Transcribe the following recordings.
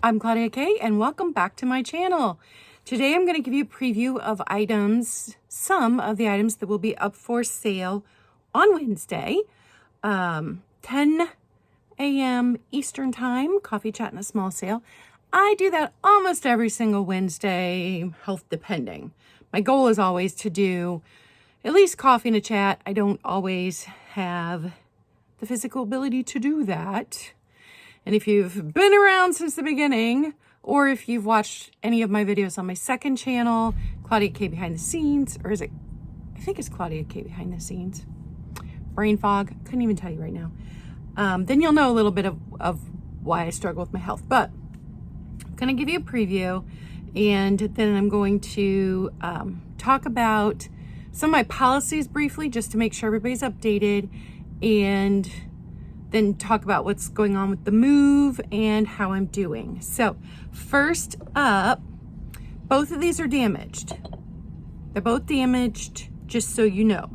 I'm Claudia Kay, and welcome back to my channel. Today I'm going to give you a preview of items, some of the items that will be up for sale on Wednesday, 10 a.m. Eastern Time, coffee chat and a small sale. I do that almost every single Wednesday, health depending. My goal is always to do at least coffee and a chat. I don't always have the physical ability to do that. And if you've been around since the beginning, or if you've watched any of my videos on my second channel, Claudia Kay Behind the Scenes, or is it, I think it's Claudia Kay Behind the Scenes. Brain fog, couldn't even tell you right now. Then you'll know a little bit of why I struggle with my health. But I'm gonna give you a preview, and then I'm going to talk about some of my policies briefly, just to make sure everybody's updated, and then talk about what's going on with the move and how I'm doing. So first up, both of these are damaged. They're both damaged, just so you know.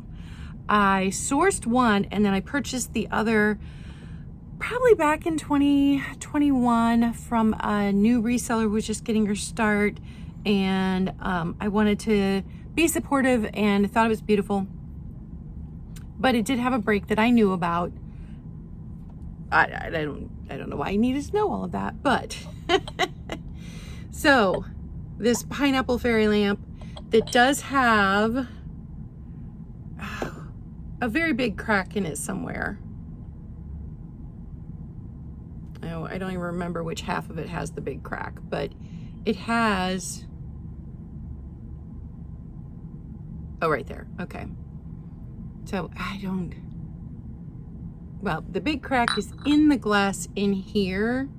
I sourced one and then I purchased the other probably back in 2021 from a new reseller who was just getting her start. And I wanted to be supportive and thought it was beautiful. But it did have a break that I knew about. I don't know why I needed to know all of that, but so this pineapple fairy lamp that does have a very big crack in it somewhere. Oh, I don't even remember which half of it has the big crack, but it has, oh, right there. Okay. So well, the big crack is in the glass in here.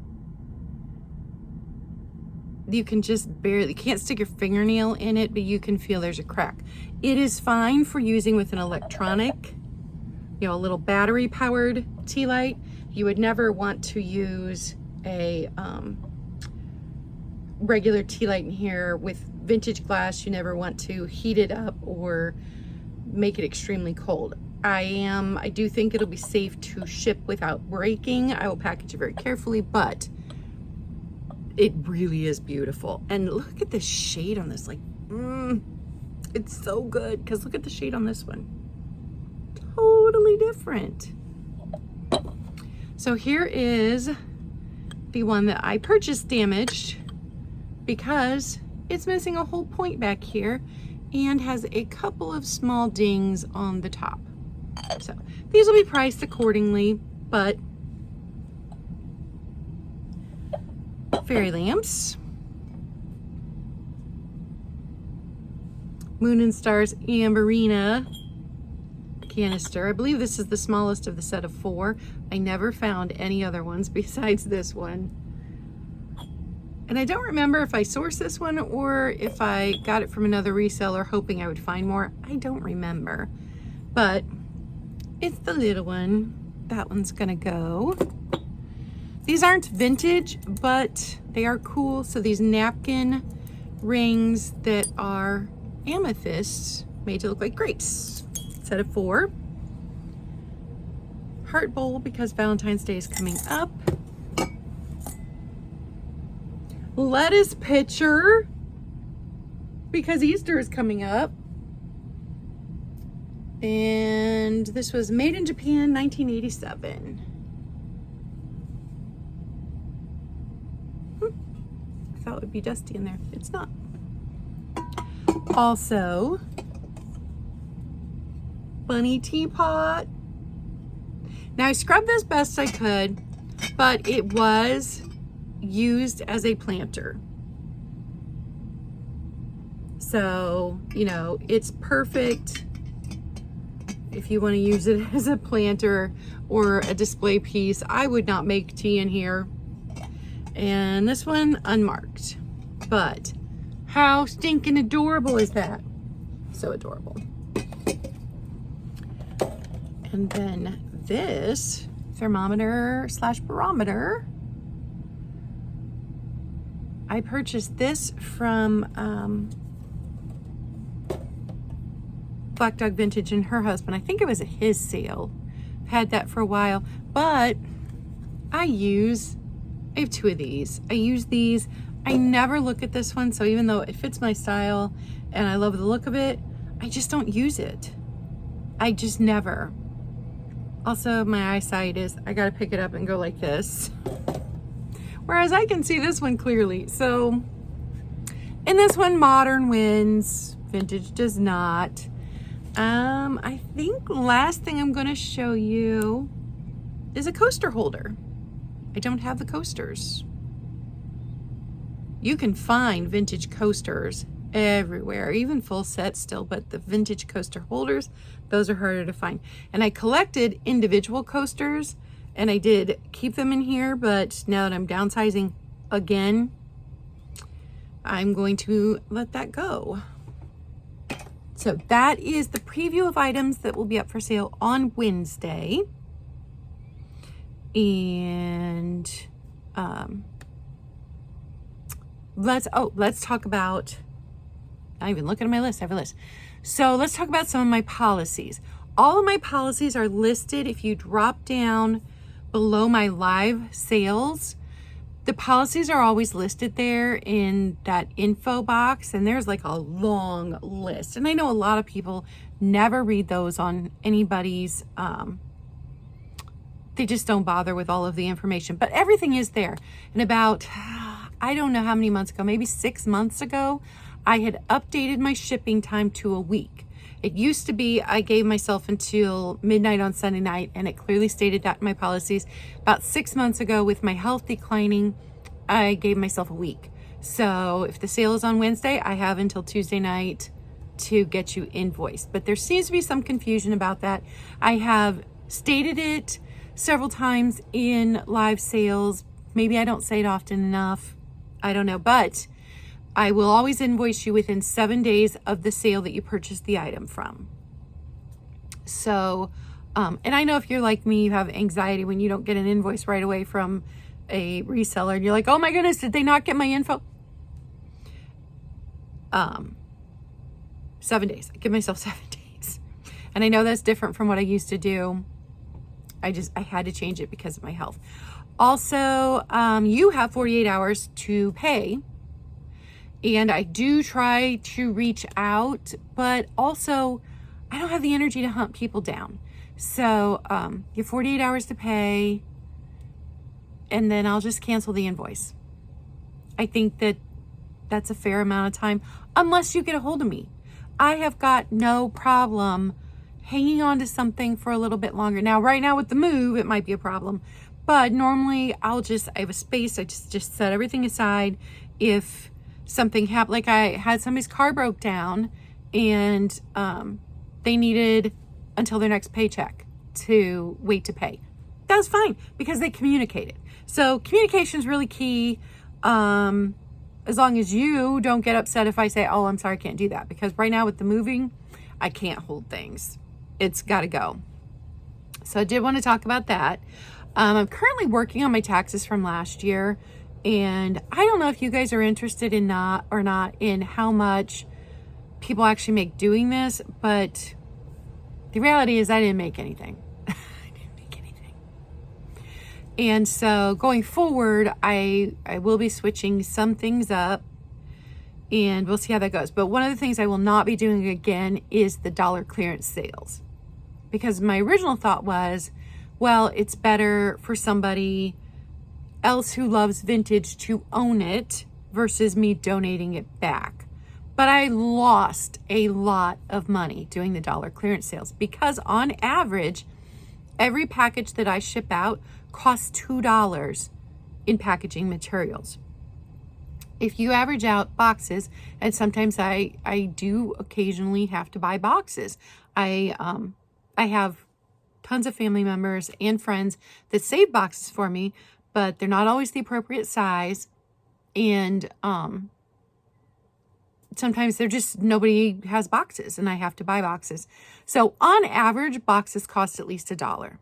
You can just barely, can't stick your fingernail in it, but you can feel there's a crack. It is fine for using with an electronic, a little battery powered tea light. You would never want to use a regular tea light in here with vintage glass. You never want to heat it up or make it extremely cold. I do think it'll be safe to ship without breaking. I will package it very carefully, but it really is beautiful. And look at the shade on this, like, it's so good, because look at the shade on this one. Totally different. So here is the one that I purchased damaged because it's missing a whole point back here and has a couple of small dings on the top. So these will be priced accordingly, but fairy lamps, Moon and Stars Amberina canister. I believe this is the smallest of the set of 4. I never found any other ones besides this one. And I don't remember if I sourced this one or if I got it from another reseller hoping I would find more. I don't remember, but it's the little one. That one's gonna go. These aren't vintage, but they are cool. So these napkin rings that are amethysts made to look like grapes. Set of 4. Heart bowl because Valentine's Day is coming up. Lettuce pitcher because Easter is coming up. And this was made in Japan, 1987. I thought it would be dusty in there. It's not. Also, bunny teapot. Now I scrubbed this best I could, but it was used as a planter. So, it's perfect if you want to use it as a planter or a display piece. I would not make tea in here. And this one unmarked, but how stinking adorable is that? So adorable. And then this thermometer / barometer. I purchased this from Black Dog Vintage and her husband. I think it was at his sale. I've had that for a while, but I use I have 2 of these. I use these. I never look at this one, so even though it fits my style and I love the look of it, I just don't use it. I just never. Also, my eyesight is, I gotta pick it up and go like this. Whereas I can see this one clearly. So, in this one, modern wins, vintage does not. I think last thing I'm gonna show you is a coaster holder. I don't have the coasters. You can find vintage coasters everywhere, even full sets still, but the vintage coaster holders, those are harder to find. And I collected individual coasters and I did keep them in here, but now that I'm downsizing again, I'm going to let that go. So that is the preview of items that will be up for sale on Wednesday. And let's talk about, I even look at my list, I have a list. So let's talk about some of my policies. All of my policies are listed. If you drop down below my live sales, the policies are always listed there in that info box, and there's like a long list. And I know a lot of people never read those on anybody's, they just don't bother with all of the information, but everything is there. And about, I don't know how many months ago, maybe 6 months ago, I had updated my shipping time to a week. It used to be I gave myself until midnight on Sunday night, and it clearly stated that in my policies. About 6 months ago, with my health declining, I gave myself a week. So if the sale is on Wednesday, I have until Tuesday night to get you invoiced. But there seems to be some confusion about that. I have stated it several times in live sales. Maybe I don't say it often enough. I don't know, but I will always invoice you within 7 days of the sale that you purchased the item from. So, and I know if you're like me, you have anxiety when you don't get an invoice right away from a reseller and you're like, oh my goodness, did they not get my info? 7 days. I give myself 7 days. And I know that's different from what I used to do. I had to change it because of my health. Also, you have 48 hours to pay. And I do try to reach out, but also I don't have the energy to hunt people down. So you have 48 hours to pay, and then I'll just cancel the invoice. I think that that's a fair amount of time, unless you get a hold of me. I have got no problem hanging on to something for a little bit longer. Now, right now with the move, it might be a problem, but normally I have a space. I just set everything aside. If something happened, like I had somebody's car broke down and they needed until their next paycheck to wait to pay. That was fine because they communicated. So communication is really key. As long as you don't get upset if I say, oh, I'm sorry, I can't do that. Because right now with the moving, I can't hold things. It's got to go. So I did want to talk about that. I'm currently working on my taxes from last year. And I don't know if you guys are interested in not in how much people actually make doing this, but the reality is I didn't make anything. I didn't make anything. And so going forward, I will be switching some things up and we'll see how that goes. But one of the things I will not be doing again is the dollar clearance sales, because my original thought was, well, it's better for somebody else who loves vintage to own it versus me donating it back. But I lost a lot of money doing the dollar clearance sales because on average, every package that I ship out costs $2 in packaging materials. If you average out boxes, and sometimes I do occasionally have to buy boxes. I have tons of family members and friends that save boxes for me, but they're not always the appropriate size. And sometimes they're just, nobody has boxes and I have to buy boxes. So on average, boxes cost at least $1.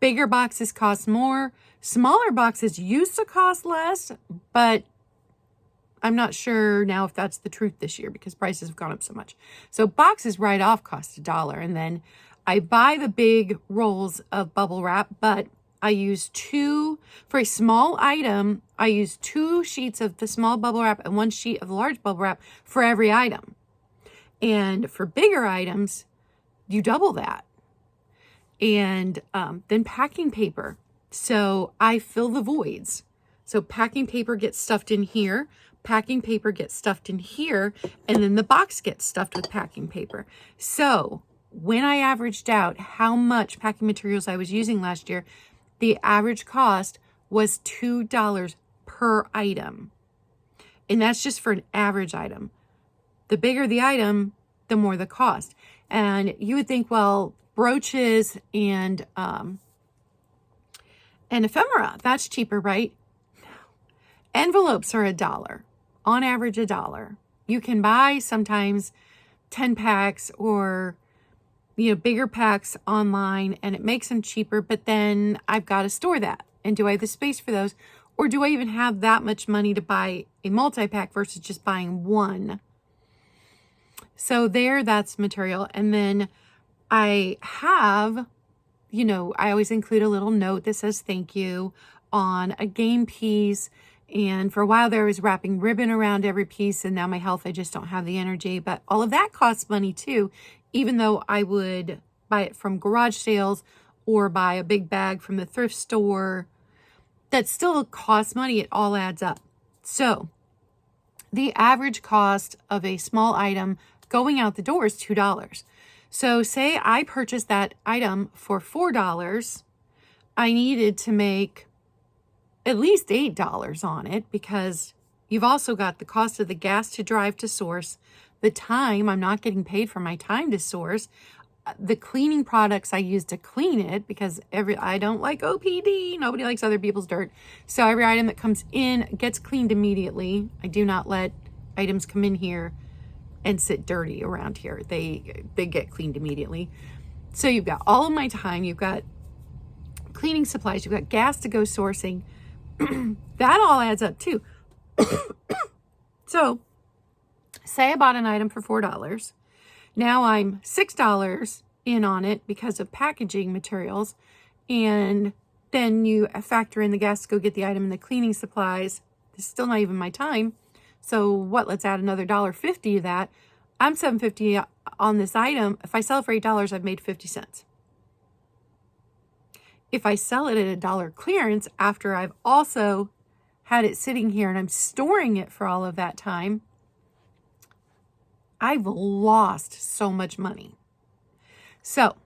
Bigger boxes cost more. Smaller boxes used to cost less, but I'm not sure now if that's the truth this year because prices have gone up so much. So boxes right off cost $1. And then I buy the big rolls of bubble wrap, but I use for a small item, I use 2 sheets of the small bubble wrap and 1 sheet of the large bubble wrap for every item. And for bigger items, you double that. And then packing paper. So I fill the voids. So packing paper gets stuffed in here, packing paper gets stuffed in here, and then the box gets stuffed with packing paper. So when I averaged out how much packing materials I was using last year, the average cost was $2 per item. And that's just for an average item. The bigger the item, the more the cost. And you would think, well, brooches and ephemera, that's cheaper, right? Envelopes are $1, on average $1. You can buy sometimes 10 packs or bigger packs online, and it makes them cheaper, but then I've got to store that. And do I have the space for those? Or do I even have that much money to buy a multi-pack versus just buying one? So that's material. And then I have, I always include a little note that says thank you on a game piece. And for a while there, I was wrapping ribbon around every piece, and now my health, I just don't have the energy. But all of that costs money too, even though I would buy it from garage sales or buy a big bag from the thrift store. That still costs money. It all adds up. So the average cost of a small item going out the door is $2. So say I purchased that item for $4. I needed to make at least $8 on it, because you've also got the cost of the gas to drive to source, the time, I'm not getting paid for my time to source, the cleaning products I use to clean it, because I don't like OPD. Nobody likes other people's dirt. So every item that comes in gets cleaned immediately. I do not let items come in here and sit dirty around here. They get cleaned immediately. So you've got all of my time, you've got cleaning supplies, you've got gas to go sourcing. That all adds up too. So say I bought an item for $4. Now I'm $6 in on it because of packaging materials. And then you factor in the gas to go get the item and the cleaning supplies. It's still not even my time. So let's add another $1.50 to that. I'm $7.50 on this item. If I sell it for $8, I've made 50 cents. If I sell it at $1 clearance after I've also had it sitting here and I'm storing it for all of that time, I've lost so much money. So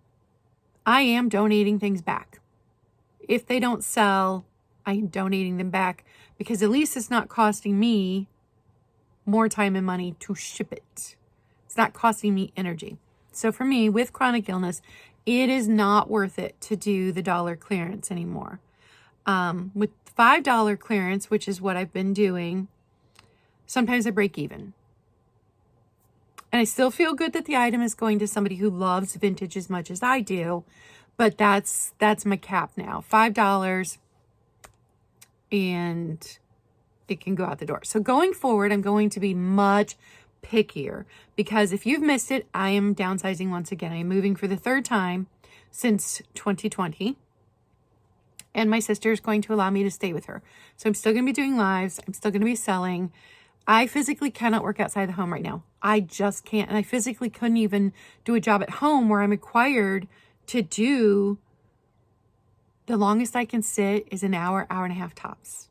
I am donating things back. If they don't sell, I am donating them back, because at least it's not costing me more time and money to ship it. It's not costing me energy. So for me, with chronic illness, it is not worth it to do the dollar clearance anymore. With $5 clearance, which is what I've been doing, sometimes I break even. And I still feel good that the item is going to somebody who loves vintage as much as I do, but that's my cap now. $5, and it can go out the door. So going forward, I'm going to be much pickier, because if you've missed it, I am downsizing once again. I am moving for the 3rd time since 2020. And my sister is going to allow me to stay with her. So I'm still going to be doing lives. I'm still going to be selling. I physically cannot work outside the home right now. I just can't. And I physically couldn't even do a job at home where I'm required to do, the longest I can sit is an hour, hour and a half tops.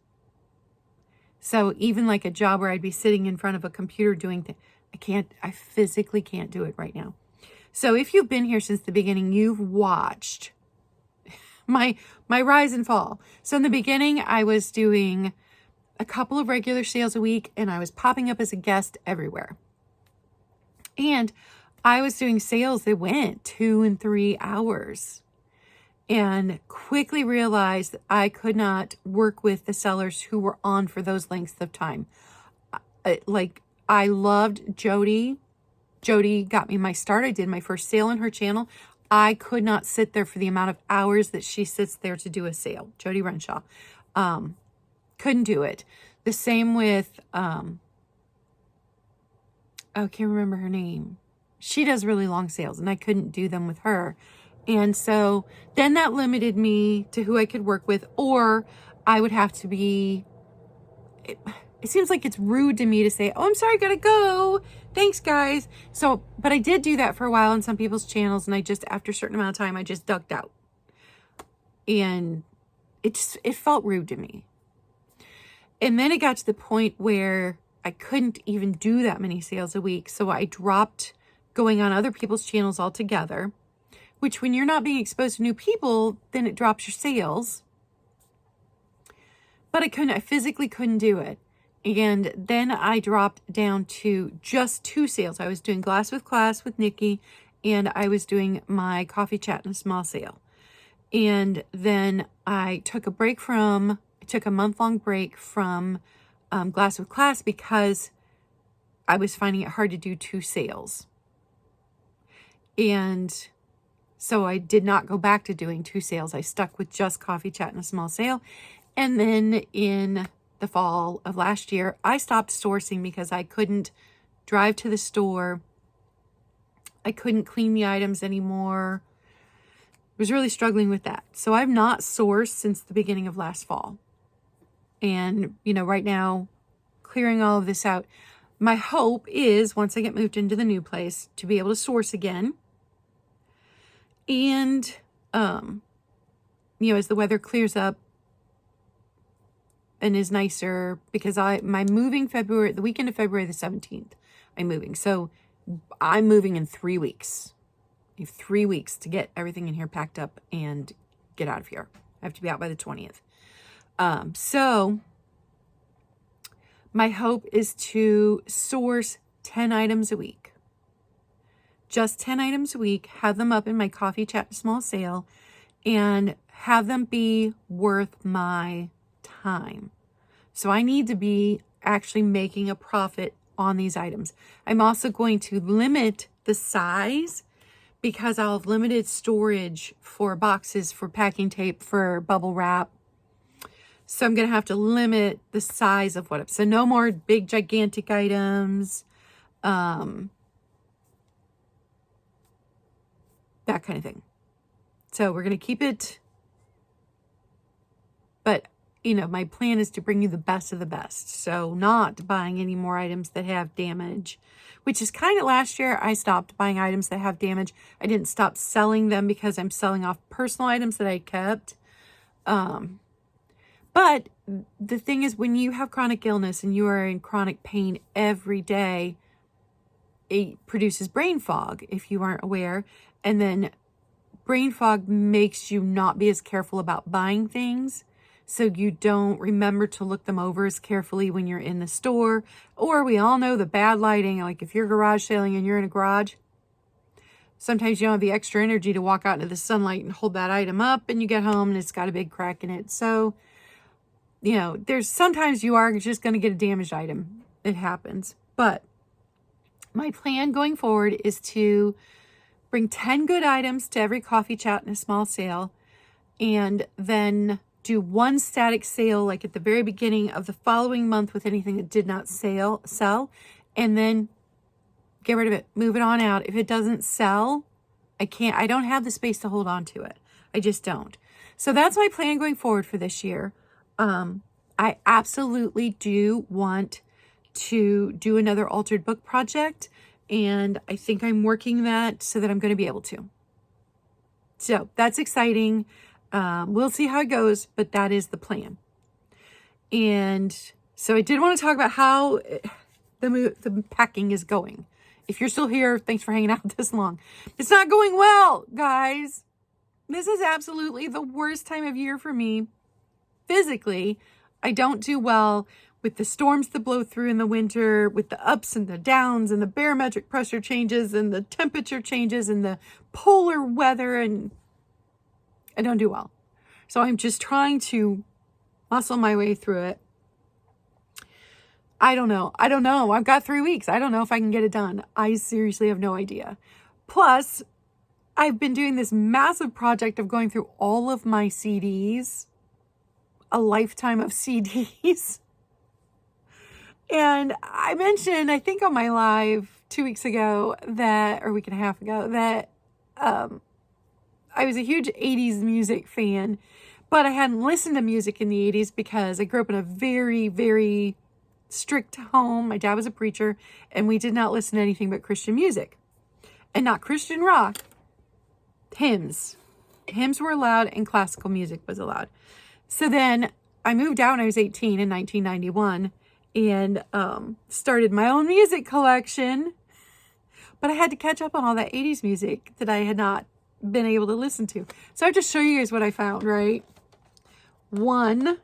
So even like a job where I'd be sitting in front of a computer doing things, I physically can't do it right now. So if you've been here since the beginning, you've watched my rise and fall. So in the beginning, I was doing a couple of regular sales a week, and I was popping up as a guest everywhere. And I was doing sales that went 2 and 3 hours, and quickly realized that I could not work with the sellers who were on for those lengths of time. I loved Jody. Jody got me my start. I did my first sale on her channel. I could not sit there for the amount of hours that she sits there to do a sale. Jody Renshaw. Couldn't do it. The same with, I can't remember her name. She does really long sales, and I couldn't do them with her. And so then that limited me to who I could work with, or I would have to be, it seems like it's rude to me to say, oh, I'm sorry, gotta go. Thanks, guys. So, but I did do that for a while on some people's channels, and I just, after a certain amount of time, I just ducked out. And it felt rude to me. And then it got to the point where I couldn't even do that many sales a week. So I dropped going on other people's channels altogether, which when you're not being exposed to new people, then it drops your sales. But I physically couldn't do it. And then I dropped down to just 2 sales. I was doing Glass with Class with Nikki, and I was doing my coffee chat and a small sale. And then I took a month-long break from Glass with Class because I was finding it hard to do 2 sales. And so I did not go back to doing 2 sales. I stuck with just coffee chat and a small sale. And then in the fall of last year, I stopped sourcing because I couldn't drive to the store. I couldn't clean the items anymore. I was really struggling with that. So I've not sourced since the beginning of last fall. And, right now, clearing all of this out. My hope is, once I get moved into the new place, to be able to source again. And, as the weather clears up and is nicer, because my moving the weekend of February the 17th, I'm moving. So I'm moving in 3 weeks. I have 3 weeks to get everything in here packed up and get out of here. I have to be out by the 20th. So my hope is to source 10 items a week. Just 10 items a week, have them up in my coffee chat small sale, and have them be worth my time. So I need to be actually making a profit on these items. I'm also going to limit the size because I'll have limited storage for boxes, for packing tape, for bubble wrap. So I'm going to have to limit the size of so no more big gigantic items, that kind of thing. So we're going to keep it, but my plan is to bring you the best of the best. So not buying any more items that have damage, which is kind of last year I stopped buying items that have damage. I didn't stop selling them because I'm selling off personal items that I kept. But the thing is, when you have chronic illness and you are in chronic pain every day, it produces brain fog, if you aren't aware. And then brain fog makes you not be as careful about buying things. So you don't remember to look them over as carefully when you're in the store. Or we all know the bad lighting, like if you're garage selling and you're in a garage, sometimes you don't have the extra energy to walk out into the sunlight and hold that item up, and you get home and it's got a big crack in it. So, there's sometimes you are just going to get a damaged item. It happens. But my plan going forward is to bring 10 good items to every coffee chat and a small sale, and then do 1 static sale like at the very beginning of the following month with anything that did not sell, and then get rid of it, move it on out. If it doesn't sell, I don't have the space to hold on to it. I just don't. So that's my plan going forward for this year. I absolutely do want to do another altered book project, and I think I'm working that so that I'm going to be able to. So that's exciting. We'll see how it goes, but that is the plan. And so I did want to talk about how the packing is going. If you're still here, thanks for hanging out this long. It's not going well, guys. This is absolutely the worst time of year for me. Physically, I don't do well with the storms that blow through in the winter, with the ups and the downs and the barometric pressure changes and the temperature changes and the polar weather, and I don't do well. So I'm just trying to muscle my way through it. I don't know. I've got 3 weeks. I don't know if I can get it done. I seriously have no idea. Plus, I've been doing this massive project of going through all of my CDs, a lifetime of CDs. And I mentioned, I think on my live 2 weeks ago or a week and a half ago, that I was a huge 80s music fan, but I hadn't listened to music in the 80s because I grew up in a very, very strict home. My dad was a preacher, and we did not listen to anything but Christian music. And not Christian rock, hymns. Hymns were allowed and classical music was allowed. So then I moved out when I was 18 in 1991 and started my own music collection. But I had to catch up on all that 80s music that I had not been able to listen to. So I'll just show you guys what I found, right? 1,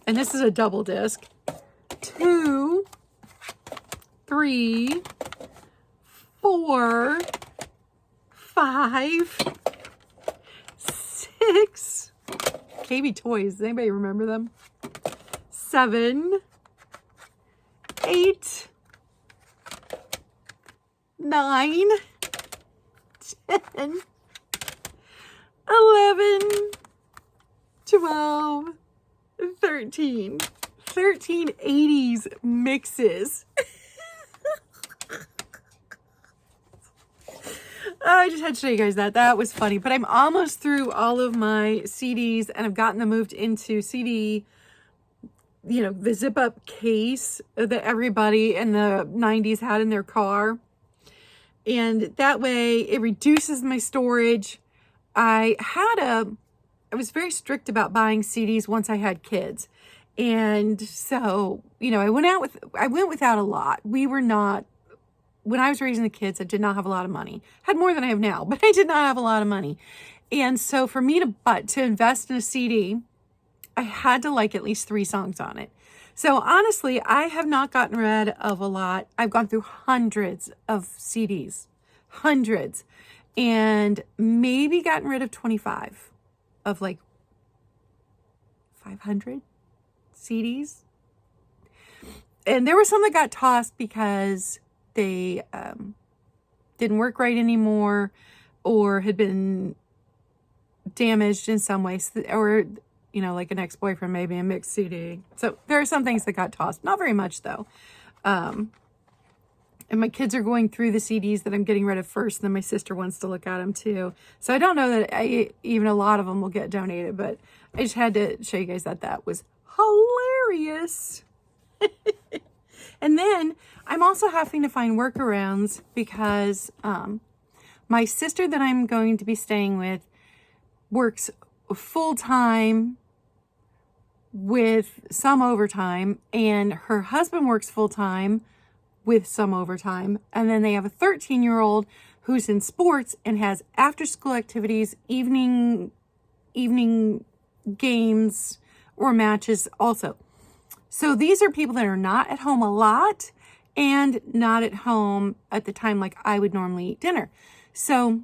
and this is a double disc. 2, 3, 4, 5, 6. KB Toys. Does anybody remember them? 7, 8, 9, 10, 11, 12, 13. 13 80s mixes. I just had to show you guys that. That was funny. But I'm almost through all of my CDs, and I've gotten them moved into CD, you know, the zip-up case that everybody in the 90s had in their car. And that way it reduces my storage. I was very strict about buying CDs once I had kids. And so, you know, I went without a lot. When I was raising the kids, I did not have a lot of money. Had more than I have now, but I did not have a lot of money. And so for me to invest in a CD, I had to like at least 3 songs on it. So honestly, I have not gotten rid of a lot. I've gone through hundreds of CDs, hundreds, and maybe gotten rid of 25 of like 500 CDs. And there were some that got tossed because they didn't work right anymore or had been damaged in some ways, or, you know, like an ex-boyfriend, maybe a mixed CD. So there are some things that got tossed. Not very much, though. And my kids are going through the CDs that I'm getting rid of first, and then my sister wants to look at them, too. So I don't know that even a lot of them will get donated, but I just had to show you guys that was hilarious. And then I'm also having to find workarounds because my sister that I'm going to be staying with works full-time with some overtime, and her husband works full-time with some overtime, and then they have a 13-year-old who's in sports and has after-school activities, evening games or matches also. So these are people that are not at home a lot and not at home at the time like I would normally eat dinner. So,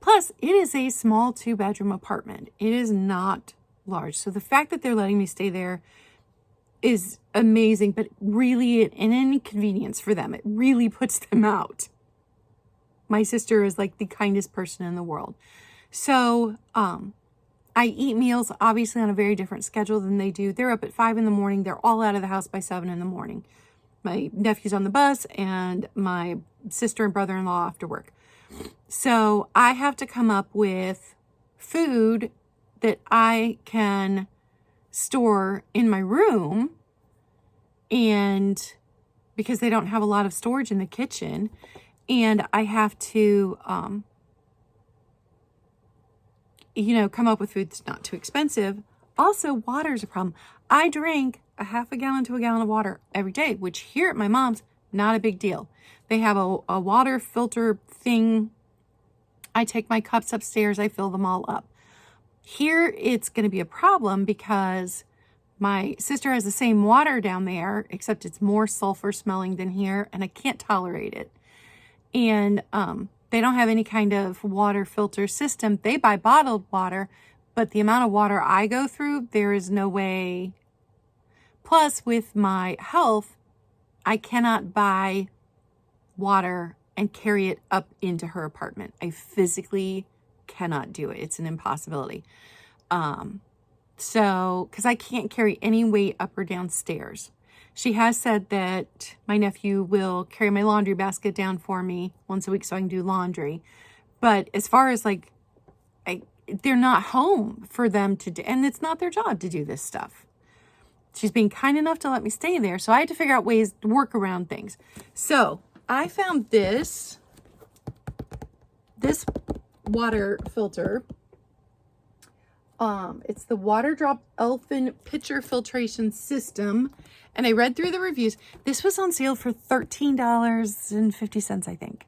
plus it is a small 2-bedroom apartment. It is not large. So the fact that they're letting me stay there is amazing, but really an inconvenience for them. It really puts them out. My sister is like the kindest person in the world. So, I eat meals obviously on a very different schedule than they do. They're up at 5 in the morning. They're all out of the house by 7 in the morning. My nephew's on the bus and my sister and brother-in-law off to work. So I have to come up with food that I can store in my room, and because they don't have a lot of storage in the kitchen, and I have to come up with food that's not too expensive. Also, water is a problem. I drink a half a gallon to a gallon of water every day, which here at my mom's, not a big deal. They have a water filter thing. I take my cups upstairs. I fill them all up. Here, it's going to be a problem because my sister has the same water down there, except it's more sulfur smelling than here, and I can't tolerate it. And, they don't have any kind of water filter system. They buy bottled water, but the amount of water I go through, there is no way. Plus, with my health, I cannot buy water and carry it up into her apartment. I physically cannot do it. It's an impossibility. So, because I can't carry any weight up or downstairs. She has said that my nephew will carry my laundry basket down for me once a week so I can do laundry. But as far as like, they're not home for them to do, and it's not their job to do this stuff. She's being kind enough to let me stay there. So I had to figure out ways to work around things. So I found this water filter. It's the Water Drop Elfin Pitcher Filtration System. And I read through the reviews. This was on sale for $13.50, I think.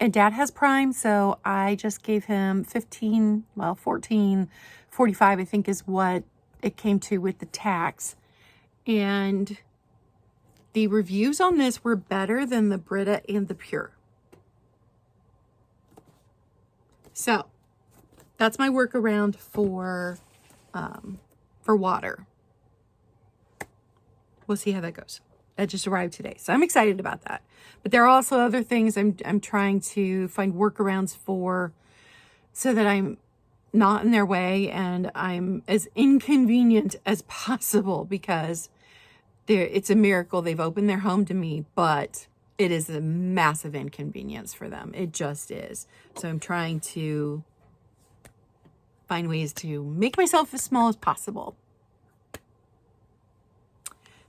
And Dad has Prime, so I just gave him $14.45, I think is what it came to with the tax. And the reviews on this were better than the Brita and the Pure. So that's my workaround for water. We'll see how that goes. That just arrived today, so I'm excited about that. But there are also other things I'm trying to find workarounds for, so that I'm not in their way and I'm as inconvenient as possible, because it's a miracle they've opened their home to me, but it is a massive inconvenience for them. It just is. So I'm trying to find ways to make myself as small as possible.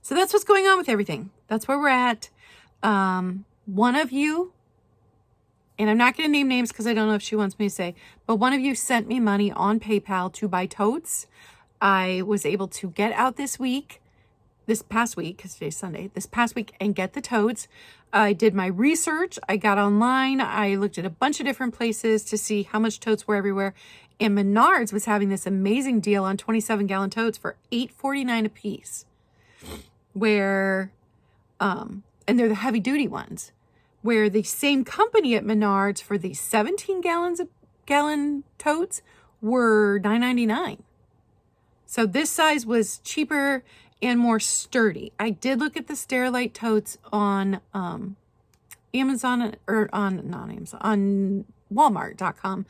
So that's what's going on with everything. That's where we're at. One of you, and I'm not going to name names because I don't know if she wants me to say, but one of you sent me money on PayPal to buy totes. I was able to get out this past week, because today's Sunday, this past week, and get the totes. I did my research. I got online. I looked at a bunch of different places to see how much totes were everywhere. And Menards was having this amazing deal on 27-gallon totes for $8.49 a piece. Where, and they're the heavy duty ones, where the same company at Menards for the 17-gallon totes were $9.99. So this size was cheaper and more sturdy. I did look at the Sterilite totes on Amazon, or on Walmart.com,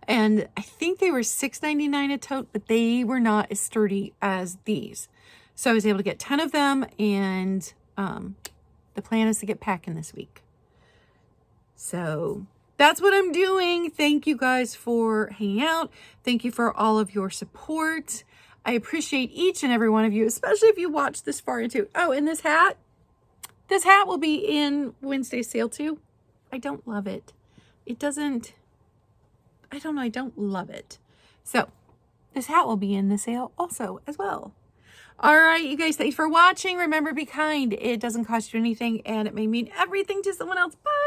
and I think they were $6.99 a tote, but they were not as sturdy as these. So I was able to get 10 of them, and the plan is to get packing this week. So that's what I'm doing. Thank you guys for hanging out. Thank you for all of your support. I appreciate each and every one of you, especially if you watch this far into. Oh, and this hat will be in Wednesday's sale too. I don't love it. It doesn't, I don't know, I don't love it. So this hat will be in the sale also as well. All right, you guys, thanks for watching. Remember, be kind. It doesn't cost you anything, and it may mean everything to someone else. Bye.